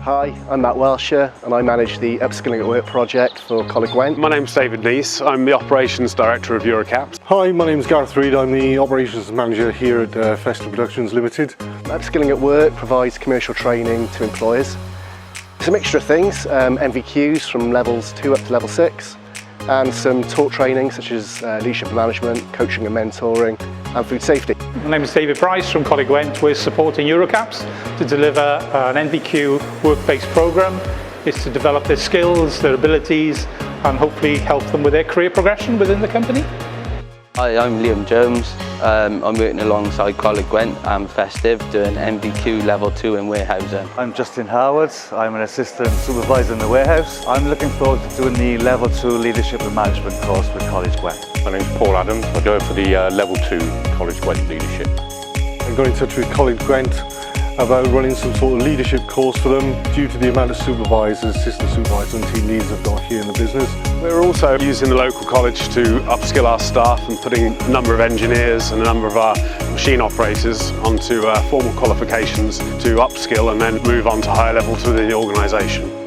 Hi, I'm Matt Welsher and I manage the Upskilling at Work project for Coleg Gwent. My name's David Neese, I'm the Operations Director of Eurocaps. Hi, my name's Gareth Reid, I'm the Operations Manager here at Festive Productions Limited. Upskilling at Work provides commercial training to employers. It's a mixture of things, MVQs from levels 2 up to level 6, and some taught training such as leadership and management, coaching and mentoring, and food safety. My name is David Price from Coleg Gwent. We're supporting Eurocaps to deliver an NVQ work-based programme. It's to develop their skills, their abilities, and hopefully help them with their career progression within the company. Hi, I'm Liam Jones. I'm working alongside Coleg Gwent and Festive doing MVQ Level 2 in warehousing. I'm Justin Howard. I'm an assistant supervisor in the warehouse. I'm looking forward to doing the Level 2 Leadership and Management course with Coleg Gwent. My name's Paul Adams, I go for the Level 2 Coleg Gwent Leadership. I got in touch with Coleg Gwent about running some sort of leadership course for them due to the amount of supervisors, assistant supervisors and team leaders I've got here in the business. We're also using the local college to upskill our staff and putting a number of engineers and a number of our machine operators onto formal qualifications to upskill and then move on to higher levels within the organisation.